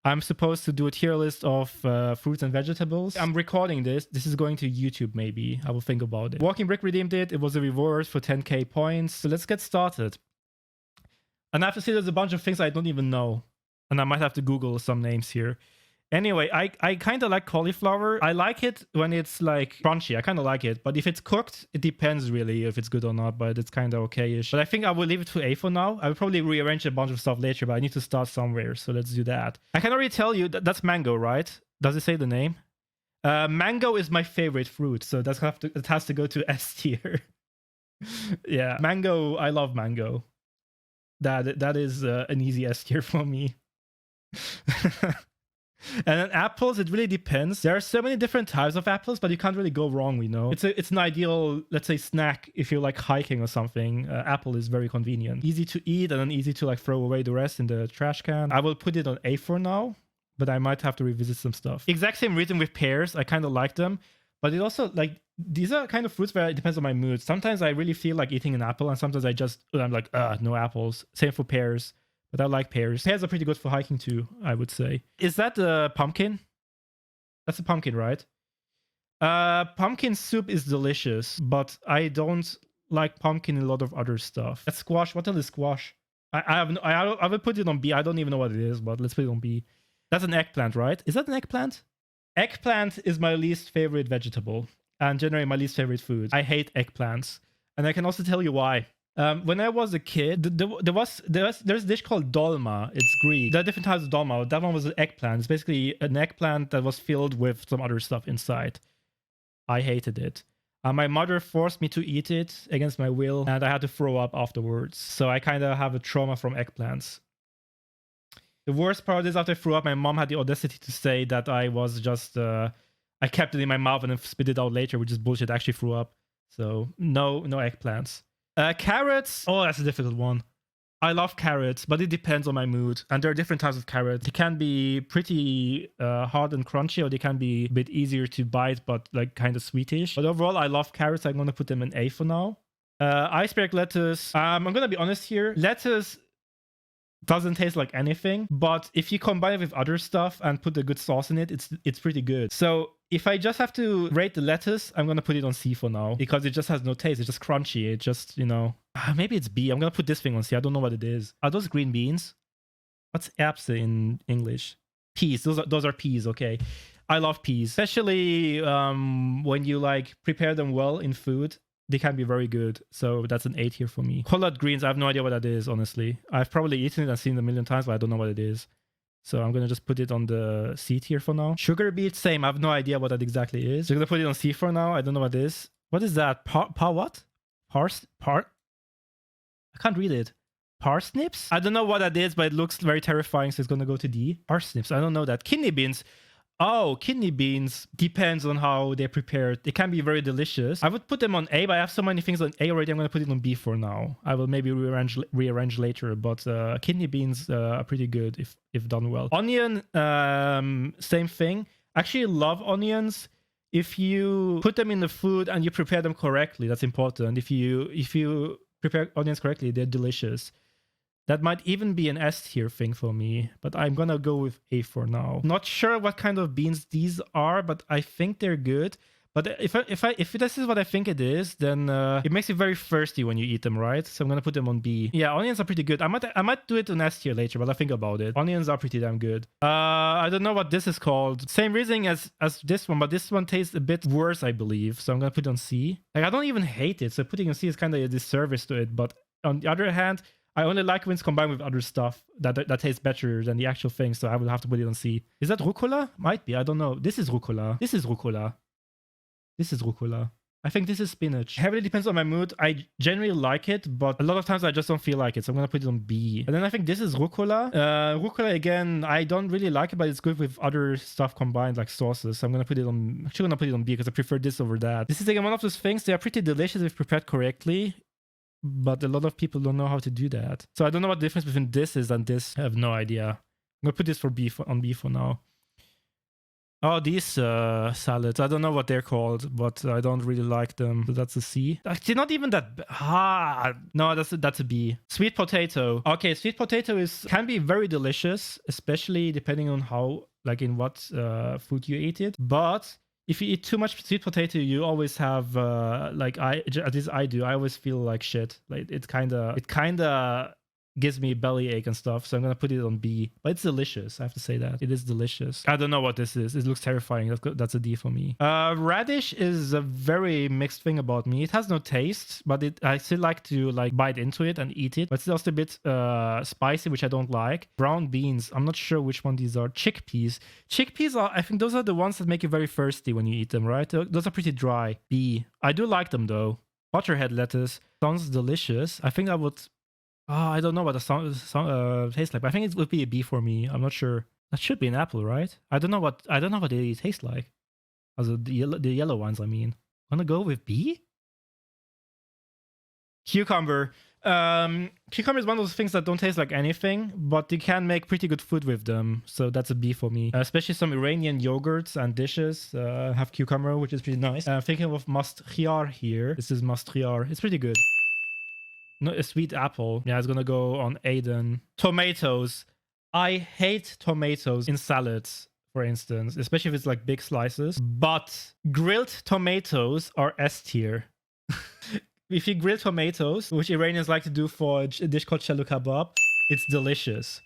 I'm supposed to do a tier list of fruits and vegetables. I'm recording this. This is going to YouTube maybe. I will think about it. Walking Brick redeemed it. It was a reward for 10k points. So let's get started. And I have to say there's a bunch of things I don't even know. And I might have to Google some names here. Anyway, I kind of like cauliflower. I like it when it's like crunchy. I kind of like it. But if it's cooked, it depends really if it's good or not. But it's kind of okay-ish. But I think I will leave it to A for now. I will probably rearrange a bunch of stuff later, but I need to start somewhere. So let's do that. I can already tell you that's mango, right? Does it say the name? Mango is my favorite fruit. So it has to go to S tier. Yeah, mango. I love mango. That is an easy S tier for me. And then apples, it really depends. There are so many different types of apples, but you can't really go wrong, we know. It's an ideal, let's say, snack if you're like hiking or something. Apple is very convenient. Easy to eat and then easy to like throw away the rest in the trash can. I will put it on A for now, but I might have to revisit some stuff. Exact same reason with pears. I kind of like them, but it also like, these are kind of fruits where it depends on my mood. Sometimes I really feel like eating an apple and sometimes I'm like, no apples. Same for pears. But I like pears. Pears are pretty good for hiking too, I would say. Is that a pumpkin? That's a pumpkin, right? Pumpkin soup is delicious, but I don't like pumpkin in a lot of other stuff. That's squash. What else is squash? I will put it on B. I don't even know what it is, but let's put it on B. That's an eggplant, right? Is that an eggplant? Eggplant is my least favorite vegetable and generally my least favorite food. I hate eggplants. And I can also tell you why. When I was a kid, there's a dish called dolma. It's Greek. There are different types of dolma. That one was an eggplant. It's basically an eggplant that was filled with some other stuff inside. I hated it. My mother forced me to eat it against my will, and I had to throw up afterwards. So I kind of have a trauma from eggplants. The worst part is after I threw up, my mom had the audacity to say that I was just... I kept it in my mouth and then spit it out later, which is bullshit. I actually threw up. So no eggplants. Carrots. Oh, that's a difficult one. I love carrots, but it depends on my mood. And there are different types of carrots. They can be pretty hard and crunchy, or they can be a bit easier to bite, but like kind of sweetish. But overall, I love carrots. I'm going to put them in A for now. Iceberg lettuce. I'm going to be honest here. Lettuce doesn't taste like anything, but if you combine it with other stuff and put a good sauce in it, it's pretty good. So if I just have to rate the lettuce, I'm gonna put it on C for now because it just has no taste. It's just crunchy. It just, you know, maybe it's B. I'm gonna put this thing on C. I don't know what it is. Are those green beans? What's erbse in English? Peas. Those are peas. Okay, I love peas, especially when you like prepare them well in food. They can be very good. So that's an 8 here for me. Collard greens, I have no idea what that is, honestly. I've probably eaten it and seen it a million times, but I don't know what it is. So I'm going to just put it on the C tier for now. Sugar beet, same. I have no idea what that exactly is. So I'm going to put it on C for now. I don't know what it is. What is that? What? I can't read it. Parsnips? I don't know what that is, but it looks very terrifying. So it's going to go to D. Parsnips. I don't know that. Kidney beans. Oh, kidney beans depends on how they're prepared. They can be very delicious. I would put them on A, but I have so many things on A already. I'm going to put it on B for now. I will maybe rearrange later, but kidney beans are pretty good if done well. Onion, same thing. I actually love onions. If you put them in the food and you prepare them correctly, that's important. If you prepare onions correctly, they're delicious. That might even be an S tier thing for me, but I'm gonna go with A for now. Not sure what kind of beans these are, but I think they're good. But if this is what I think it is, then it makes you very thirsty when you eat them, right? So I'm gonna put them on B. Yeah, onions are pretty good. I might do it on S tier later, but I think about it. Onions are pretty damn good. I don't know what this is called. Same reasoning as this one, but this one tastes a bit worse, I believe. So I'm gonna put it on C. Like, I don't even hate it, so putting on C is kind of a disservice to it. But on the other hand, I only like when it's combined with other stuff that tastes better than the actual thing, so I will have to put it on C. Is that rucola? Might be, I don't know. This is rucola. This is rucola. This is rucola. I think this is spinach. Heavily depends on my mood. I generally like it, but a lot of times I just don't feel like it, so I'm gonna put it on B. And then I think this is rucola. Rucola, again, I don't really like it, but it's good with other stuff combined, like sauces. So I'm actually gonna put it on B because I prefer this over that. This is again one of those things. They are pretty delicious if prepared correctly, but a lot of people don't know how to do that. So I don't know what the difference between this is and this. I have no idea. I'm gonna put this on B for now. Oh, these salads. I don't know what they're called, but I don't really like them. So that's a C. Actually, not even that. No, that's a B. Sweet potato. Okay, sweet potato can be very delicious, especially depending on how, like, in what food you eat it. But if you eat too much sweet potato, you always have like at least I do. I always feel like shit. Like it kind of gives me belly ache and stuff, so I'm gonna put it on B. But it's delicious, I have to say that. It is delicious. I don't know what this is. It looks terrifying. That's a D for me. Radish is a very mixed thing about me. It has no taste, but I still like to like bite into it and eat it. But it's also a bit spicy, which I don't like. Brown beans. I'm not sure which one these are. Chickpeas. Chickpeas are, I think those are the ones that make you very thirsty when you eat them, right? Those are pretty dry. B. I do like them though. Butterhead lettuce. Sounds delicious. I think I would... Oh, I don't know what the song tastes like, but I think it would be a B for me. I'm not sure. That should be an apple, right? I don't know what they taste like. Also the yellow ones, I mean. I'm gonna go with B. Cucumber. Cucumber is one of those things that don't taste like anything, but you can make pretty good food with them. So that's a B for me. Especially some Iranian yogurts and dishes have cucumber, which is pretty nice. I'm thinking of mastkhiyar here. This is mastkhiyar. It's pretty good. No, a sweet apple. Yeah, it's gonna go on A then. Tomatoes. I hate tomatoes in salads, for instance, especially if it's like big slices. But grilled tomatoes are S tier. If you grill tomatoes, which Iranians like to do for a dish called shalu kebab, it's delicious.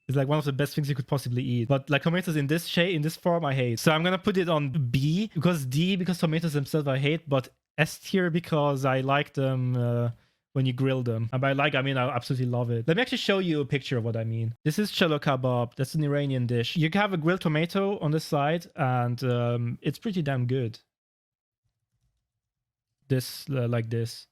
It's like one of the best things you could possibly eat. But like tomatoes in this shape, in this form, I hate. So I'm gonna put it on B because D because tomatoes themselves I hate, but S tier because I like them. When you grill them. And by like, I mean, I absolutely love it. Let me actually show you a picture of what I mean. This is shalu kebab. That's an Iranian dish. You can have a grilled tomato on the side, and it's pretty damn good. This, like this.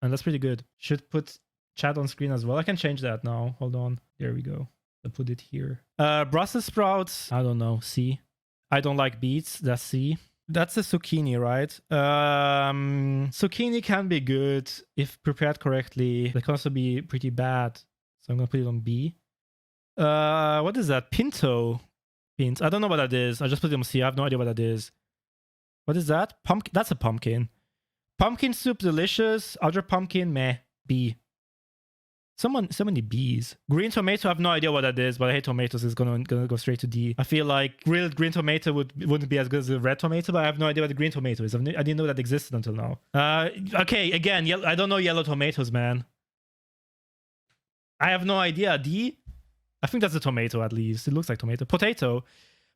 And that's pretty good. Should put chat on screen as well. I can change that now. Hold on. There we go. I'll put it here. Brussels sprouts. I don't know. C. I don't like beets. That's C. That's a zucchini, right? Zucchini can be good if prepared correctly. They can also be pretty bad. So I'm going to put it on B. What is that? Pinto beans. I don't know what that is. I just put it on C. I have no idea what that is. What is that? Pumpkin. That's a pumpkin. Pumpkin soup, delicious. Other pumpkin, meh. B. So many B's. Green tomato, I have no idea what that is, but I hate tomatoes. It's gonna go straight to D. I feel like grilled green tomato wouldn't be as good as a red tomato, but I have no idea what the green tomato is. I didn't know that existed until now. Okay, again, I don't know yellow tomatoes, man. I have no idea. D? I think that's a tomato at least. It looks like tomato. Potato.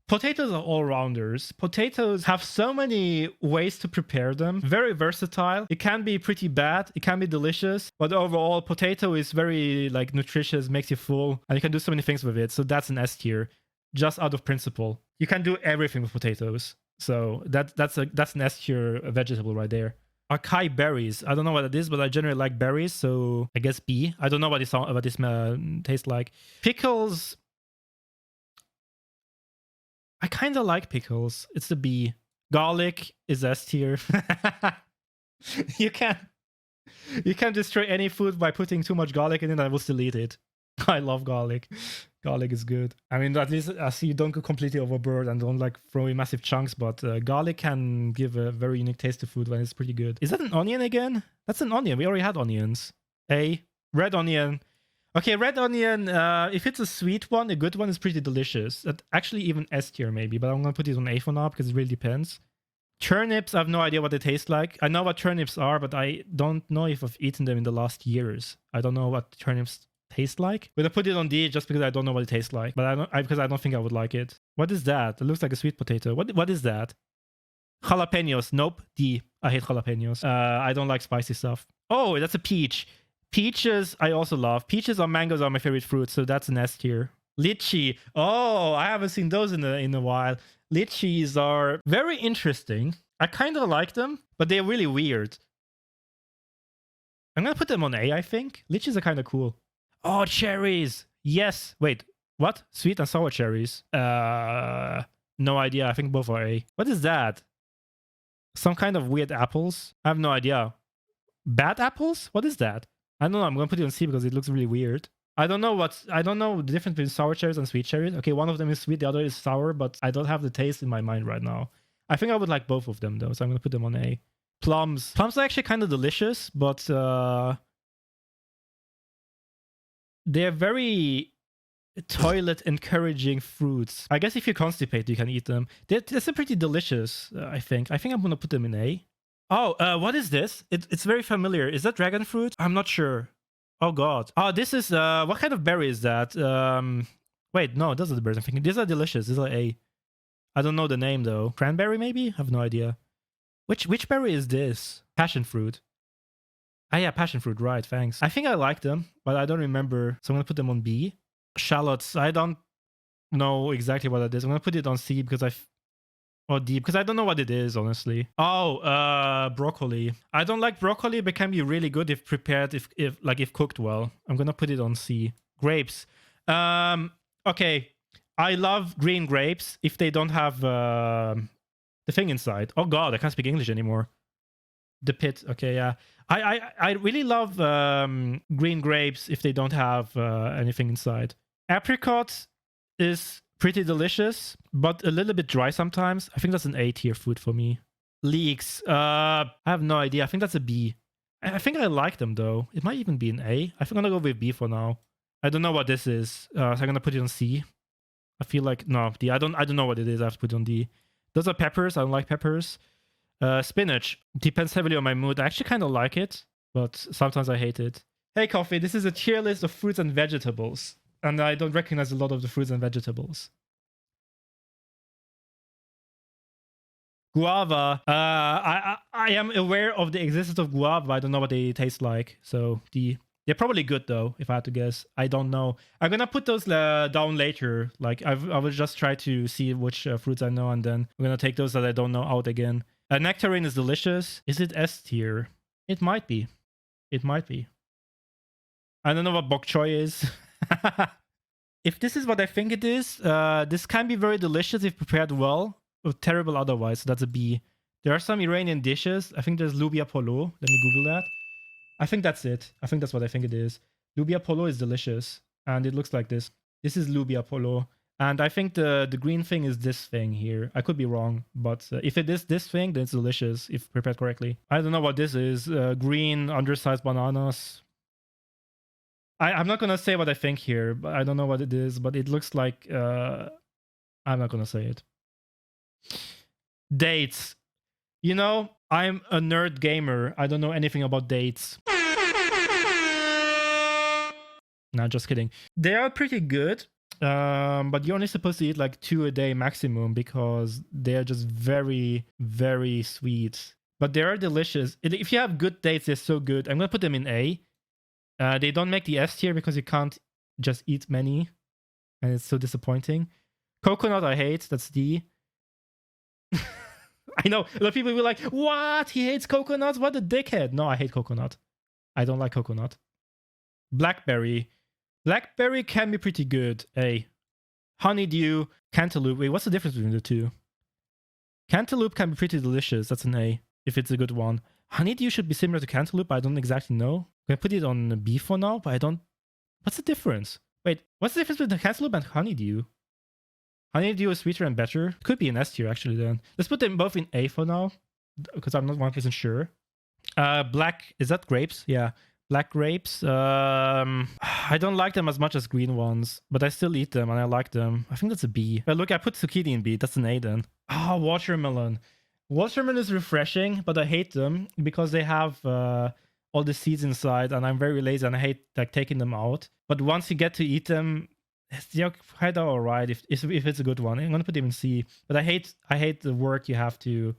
Potatoes are all-rounders. Potatoes have so many ways to prepare them. Very versatile. It can be pretty bad. It can be delicious. But overall, potato is very like nutritious, makes you full. And you can do so many things with it. So that's an S tier. Just out of principle. You can do everything with potatoes. So that's an S tier vegetable right there. Acai berries. I don't know what that is, but I generally like berries. So I guess B. I don't know what this tastes like. Pickles... I kind of like pickles. It's the B. Garlic is S tier. You can destroy any food by putting too much garlic in it. I will still eat it. I love garlic. Garlic is good. I mean, at least I see you don't go completely overboard and don't like throw in massive chunks, but garlic can give a very unique taste to food when it's pretty good. Is that an onion again? That's an onion. We already had onions. A. Red onion. Okay, red onion, if it's a sweet one, a good one is pretty delicious. That actually even S tier maybe, but I'm going to put it on A for now because it really depends. Turnips, I have no idea what they taste like. I know what turnips are, but I don't know if I've eaten them in the last years. I don't know what turnips taste like. But I put it on D just because I don't know what it tastes like. But because I don't think I would like it. What is that? It looks like a sweet potato. What is that? Jalapenos. Nope. D. I hate jalapenos. I don't like spicy stuff. Oh, that's a peach. Peaches, I also love. Peaches or mangoes are my favorite fruits, so that's an S tier. Lychee. Oh, I haven't seen those in a while. Lychees are very interesting. I kind of like them, but they're really weird. I'm going to put them on A, I think. Lychees are kind of cool. Oh, cherries. Yes. Wait, what? Sweet and sour cherries. No idea. I think both are A. What is that? Some kind of weird apples? I have no idea. Bad apples? What is that? I don't know. I'm going to put it on C because it looks really weird. I don't know the difference between sour cherries and sweet cherries. Okay, one of them is sweet, the other is sour, but I don't have the taste in my mind right now. I think I would like both of them though, so I'm gonna put them on A. Plums. Plums are actually kind of delicious, but they're very toilet encouraging fruits. I guess if you're constipated, you can eat them. They're pretty delicious, I think. I think I'm gonna put them in A. Oh, what is this? It's very familiar. Is that dragon fruit? I'm not sure. Oh god. Oh, this is what kind of berry is that? Wait, no, those are the berries I'm thinking. These are delicious. These are A. I don't know the name though. Cranberry maybe? I have no idea. Which berry is this? Passion fruit. Ah yeah, passion fruit, right, thanks. I think I like them, but I don't remember. So I'm gonna put them on B. Shallots. I don't know exactly what that is. I'm gonna put it on C because or D because I don't know what it is, honestly. Oh, broccoli. I don't like broccoli, but can be really good if prepared, if cooked well. I'm gonna put it on C. Grapes. Okay. I love green grapes if they don't have the thing inside. Oh god, I can't speak English anymore. The pit. Okay, yeah. I really love green grapes if they don't have anything inside. Apricot is pretty delicious, but a little bit dry sometimes. I think that's an A tier food for me. Leeks. I have no idea. I think that's a B. I think I like them though. It might even be an A. I think I'm gonna go with B for now. I don't know what this is, so I'm gonna put it on C. I feel like no D. I don't know what it is. I have to put it on D. Those are peppers. I don't like peppers. Spinach depends heavily on my mood. I actually kind of like it, but sometimes I hate it. Hey Coffee, this is a tier list of fruits and vegetables, and I don't recognize a lot of the fruits and vegetables. Guava. I am aware of the existence of guava. I don't know what they taste like. So they're probably good though, if I had to guess. I don't know. I'm gonna put those down later. Like I will just try to see which fruits I know, and then I'm gonna take those that I don't know out again. Nectarine is delicious. Is it S tier? It might be. It might be. I don't know what bok choy is. If this is what I think it is, this can be very delicious if prepared well, or terrible otherwise. So that's a B. There are some Iranian dishes. I think there's lubia polo. Let me Google that. I think that's it. I think that's what I think it is. Lubia polo is delicious, and it looks like this. This is lubia polo. And I think the green thing is this thing here. I could be wrong, but if it is this thing, then it's delicious if prepared correctly. I don't know what this is. Green, undersized bananas. I'm not going to say what I think here, but I don't know what it is, but it looks like... I'm not going to say it. Dates. You know, I'm a nerd gamer. I don't know anything about dates. Nah, just kidding. They are pretty good. But you're only supposed to eat like 2 a day maximum because they're just very, very sweet. But they are delicious. If you have good dates, they're so good. I'm gonna put them in A. They don't make the S tier because you can't just eat many, and it's so disappointing. Coconut, I hate. That's D. I know a lot of people will be like, "What? He hates coconuts? What a dickhead!" No, I hate coconut. I don't like coconut. Blackberry. Blackberry can be pretty good. A. Honeydew, cantaloupe. Wait, what's the difference between the two? Cantaloupe can be pretty delicious. That's an A, if it's a good one. Honeydew should be similar to cantaloupe. I don't exactly know. I'm going to put it on B for now, but I don't... What's the difference? Wait, what's the difference between cantaloupe and honeydew? Honeydew is sweeter and better. Could be an S tier, actually, then. Let's put them both in A for now, because I'm not 100% sure. Black... Is that grapes? Yeah. Black grapes. I don't like them as much as green ones, but I still eat them and I like them. I think that's a B. But look, I put zucchini in B. That's an A then. Oh, watermelon. Watermelon is refreshing, but I hate them because they have all the seeds inside, and I'm very lazy and I hate like taking them out. But once you get to eat them, they're quite alright if it's a good one. I'm gonna put them in C. But I hate the work you have to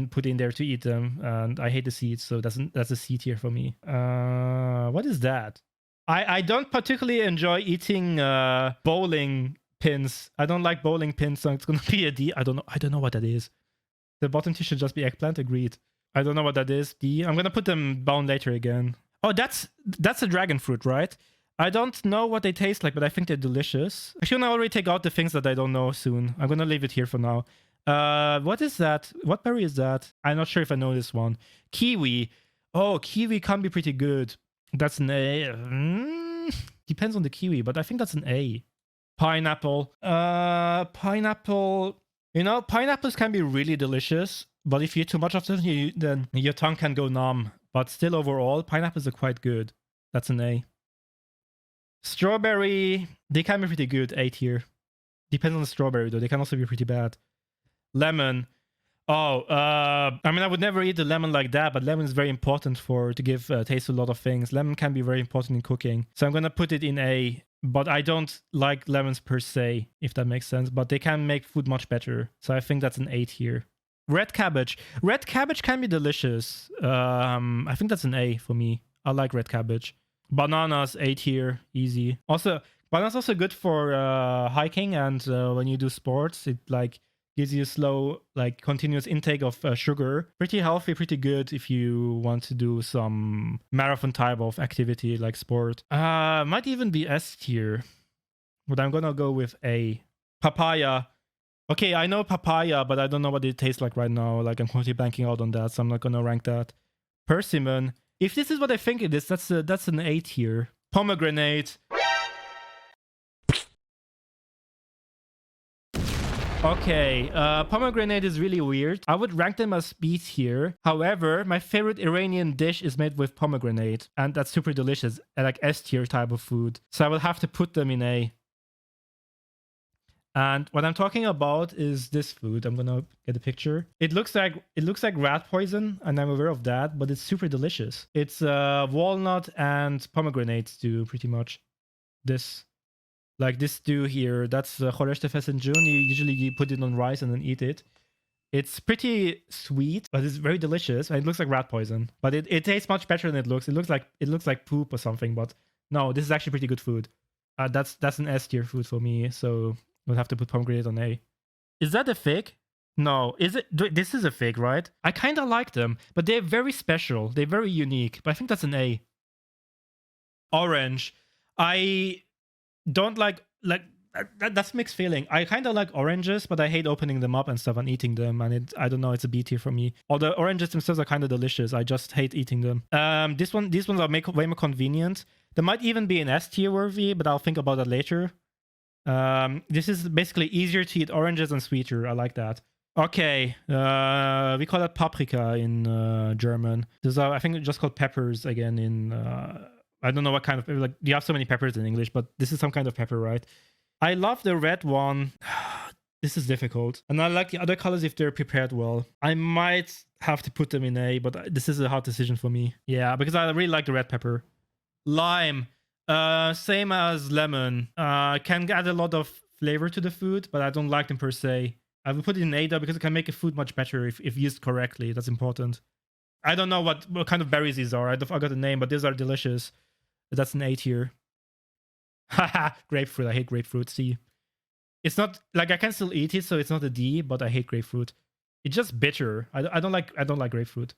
put in there to eat them, and I hate the seeds, so that's a C tier for me. What is that? I don't particularly enjoy eating bowling pins. I don't like bowling pins, so it's gonna be a D. I don't know what that is. The bottom two should just be eggplant. Agreed. I don't know what that is. D. I'm gonna put them down later again. Oh, that's a dragon fruit, right? I don't know what they taste like, but I think they're delicious. Actually, I'm gonna already take out the things that I don't know soon. I'm gonna leave it here for now. What is that? What berry is that? I'm not sure if I know this one. Kiwi. Oh, kiwi can be pretty good. That's an A. depends on the kiwi, but I think that's an A. Pineapple. Pineapple. You know, pineapples can be really delicious, but if you eat too much of them, then your tongue can go numb. But still, overall, pineapples are quite good. That's an A. Strawberry. They can be pretty good. A tier. Depends on the strawberry, though. They can also be pretty bad. Lemon. Oh, I mean, I would never eat the lemon like that, but lemon is very important to give taste to a lot of things. Lemon can be very important in cooking. So I'm going to put it in A, but I don't like lemons per se, if that makes sense. But they can make food much better. So I think that's an 8 here. Red cabbage. Red cabbage can be delicious. I think that's an A for me. I like red cabbage. Bananas, 8 here. Easy. Also, bananas also good for hiking, and when you do sports, it like gives you a slow, like continuous intake of sugar. Pretty healthy, pretty good if you want to do some marathon type of activity like sport. Might even be S tier, but I'm gonna go with A. Papaya. Okay, I know papaya, but I don't know what it tastes like right now. Like I'm completely blanking out on that, so I'm not gonna rank that. Persimmon. If this is what I think it is, that's an A tier. Pomegranate. Okay, pomegranate is really weird. I would rank them as B tier. However, my favorite Iranian dish is made with pomegranate, and that's super delicious, like S tier type of food. So I will have to put them in A. And what I'm talking about is this food. I'm gonna get a picture. It looks like rat poison, and I'm aware of that, but it's super delicious. It's walnut and pomegranate stew, pretty much. This. Like this stew here, that's Cholesterfest in June. You put it on rice and then eat it. It's pretty sweet, but it's very delicious. And it looks like rat poison, but it tastes much better than it looks. It looks like poop or something, but no, this is actually pretty good food. That's an S tier food for me, so we'll have to put pomegranate on A. Is that a fig? No, is it? This is a fig, right? I kind of like them, but they're very special. They're very unique, but I think that's an A. Orange. I don't like that's mixed feeling. I kind of like oranges, but I hate opening them up and stuff and eating them, and I don't know, it's a B tier for me. Although oranges themselves are kind of delicious, I just hate eating them. These ones are way more convenient. They might even be an S tier worthy, but I'll think about that later. This is basically easier to eat oranges and sweeter. I like that. Okay, we call that paprika in German. These are, I think, just called peppers again in I don't know what kind of, like, you have so many peppers in English, but this is some kind of pepper, right? I love the red one. This is difficult. And I like the other colors if they're prepared well. I might have to put them in A, but this is a hard decision for me. Yeah, because I really like the red pepper. Lime. Same as lemon. Can add a lot of flavor to the food, but I don't like them per se. I will put it in A though, because it can make a food much better if used correctly. That's important. I don't know what kind of berries these are. I forgot the name, but these are delicious. That's an A tier. Haha, grapefruit. I hate grapefruit. See, it's not like I can still eat it, so it's not a D. But I hate grapefruit. It's just bitter. I don't like grapefruit.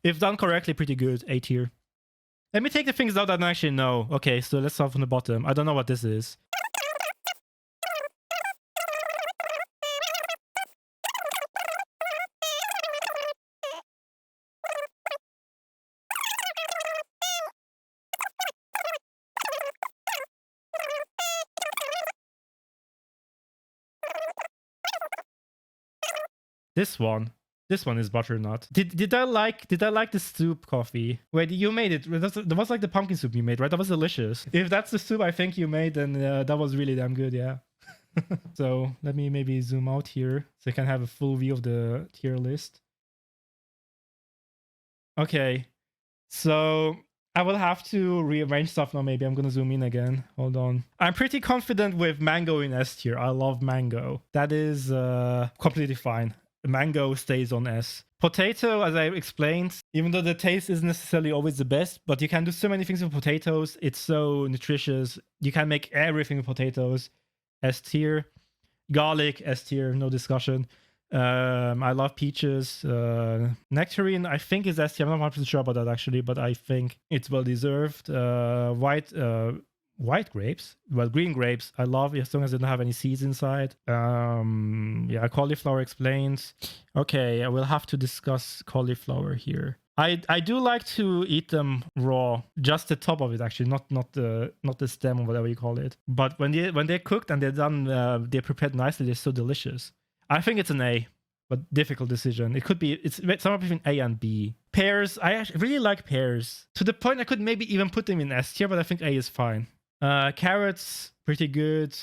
If done correctly, pretty good. A tier. Let me take the things out that I actually know. Okay, so let's start from the bottom. I don't know what this is. This one is butternut. Did I like the soup coffee? Wait, you made it. That was like the pumpkin soup you made, right? That was delicious. If that's the soup I think you made, then that was really damn good, yeah. So let me maybe zoom out here so I can have a full view of the tier list. Okay, so I will have to rearrange stuff now. Maybe I'm gonna zoom in again. Hold on. I'm pretty confident with mango in S tier. I love mango. That is completely fine. Mango stays on S. Potato, as I explained, even though the taste isn't necessarily always the best, but you can do so many things with potatoes. It's so nutritious. You can make everything with potatoes. S tier. Garlic, S tier, no discussion. I love peaches. Nectarine, I think is S tier. I'm not 100% sure about that actually, but I think it's well deserved. White grapes, well, green grapes, I love as long as they don't have any seeds inside. Yeah, cauliflower explains. Okay, I will have to discuss cauliflower here. I do like to eat them raw, just the top of it actually, not the stem or whatever you call it. But when they're cooked and they're done, they're prepared nicely. They're so delicious. I think it's an A, but difficult decision. It could be it's somewhere between A and B. Pears, I actually really like pears to the point I could maybe even put them in S tier, but I think A is fine. Carrots, pretty good.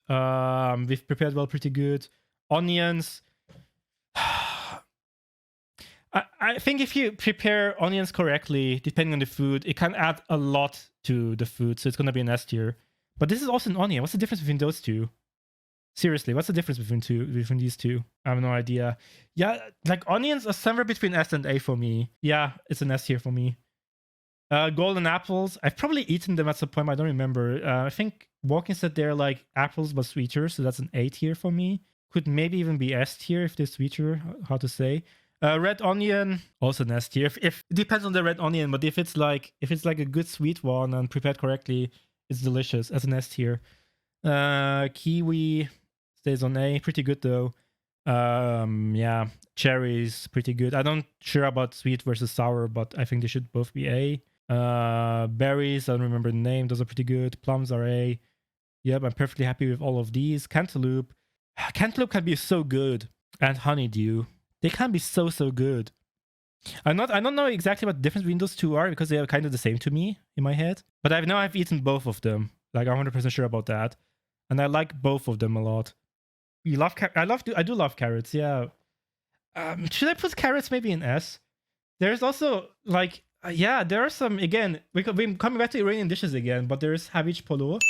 We've prepared well, pretty good. Onions. I think if you prepare onions correctly, depending on the food, it can add a lot to the food, so it's going to be an S tier. But this is also an onion. What's the difference between those two? Seriously, what's the difference between these two? I have no idea. Yeah, like onions are somewhere between S and A for me. Yeah, it's an S tier for me. Golden apples. I've probably eaten them at some point, but I don't remember. I think Walking said they're like apples but sweeter, so that's an A tier for me. Could maybe even be S tier if they're sweeter. Hard to say. Red onion, also an S tier. If it depends on the red onion, but if it's like a good sweet one and prepared correctly, it's delicious as an S tier. Kiwi stays on A, pretty good though. Yeah, cherries, pretty good. I'm not sure about sweet versus sour, but I think they should both be A. Berries, I don't remember the name. Those are pretty good. Plums are A. Yep, I'm perfectly happy with all of these. Cantaloupe can be so good, and honeydew. They can be so good. I don't know exactly what the difference between those two are because they are kind of the same to me in my head. But I've eaten both of them. Like I'm 100% sure about that, and I like both of them a lot. I do love carrots. Yeah. Should I put carrots maybe in S? There's also like there are some again. We're coming back to Iranian dishes again, but there's havish polo.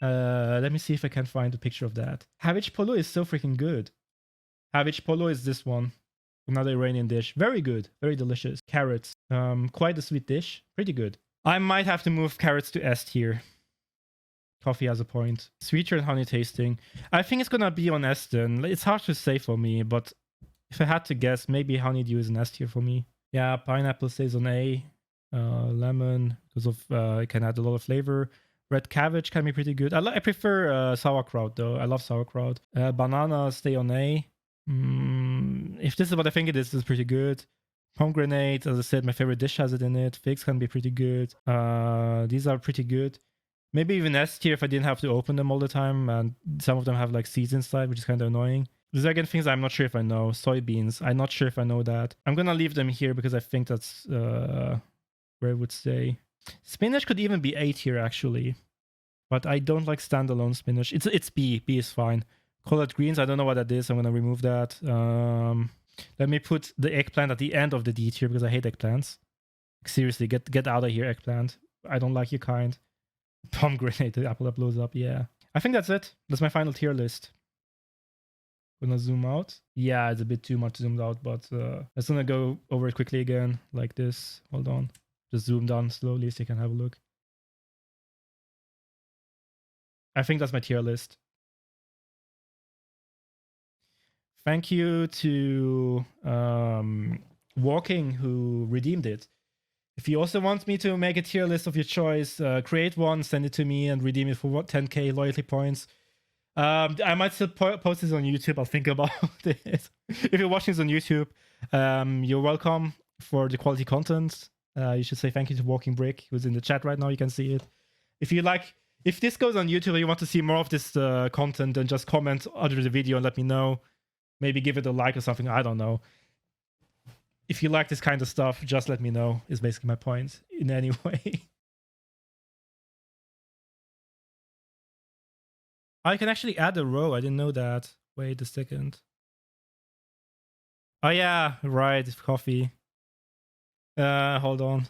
Let me see if I can find a picture of that. Havish polo is so freaking good. Havish polo is this one. Another Iranian dish. Very good. Very delicious. Carrots. Quite a sweet dish. Pretty good. I might have to move carrots to S tier. Coffee has a point. Sweeter and honey tasting. I think it's gonna be on S then. It's hard to say for me, but if I had to guess, maybe honeydew is an S tier for me. Yeah, pineapple stays on A. Lemon, because of it can add a lot of flavor. Red cabbage can be pretty good. I prefer sauerkraut though. I love sauerkraut. Bananas stay on A. If this is what I think it is, it's pretty good. Pomegranate, as I said, my favorite dish has it in it. Figs can be pretty good. These are pretty good. Maybe even S tier if I didn't have to open them all the time, and some of them have like seeds inside, which is kind of annoying. These are again things I'm not sure if I know. Soybeans, I'm not sure if I know that. I'm gonna leave them here because I think that's where I would stay. Spinach could even be A tier actually, but I don't like standalone spinach. It's B. B is fine. Collard greens, I don't know what that is. I'm gonna remove that. Let me put the eggplant at the end of the D tier because I hate eggplants. Seriously, get out of here, eggplant. I don't like your kind. Pomegranate, the apple that blows up. Yeah, I think that's it. That's my final tier list. Gonna zoom out. Yeah, it's a bit too much zoomed out, but let's gonna go over it quickly again, like this. Hold on, just zoom down slowly so you can have a look. I think that's my tier list. Thank you to Walking who redeemed it. If you also want me to make a tier list of your choice, create one, send it to me, and redeem it for 10k loyalty points. I might still post this on YouTube. I'll think about it. If you're watching this on YouTube, you're welcome for the quality content. You should say thank you to Walking Brick, who's in the chat right now. You can see it. If this goes on YouTube and you want to see more of this content, then just comment under the video and let me know. Maybe give it a like or something. I don't know. If you like this kind of stuff, just let me know, is basically my point in any way. I can actually add a row. I didn't know that. Wait a second. Oh yeah, right, coffee. Hold on.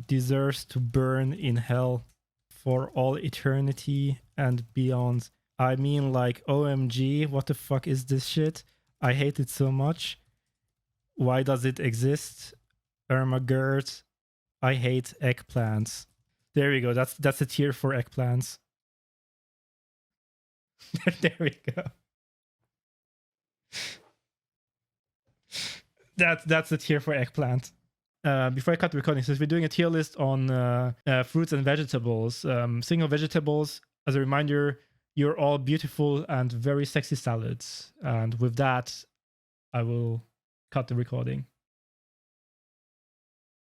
Deserves to burn in hell for all eternity and beyond. I mean, like, OMG, what the fuck is this shit? I hate it so much. Why does it exist? Ermagerd. I hate eggplants. There we go. That's a tier for eggplants. There we go. That's a tier for eggplant. Before I cut the recording, since we're doing a tier list on fruits and vegetables, single vegetables, as a reminder, you're all beautiful and very sexy salads. And with that, I will cut the recording.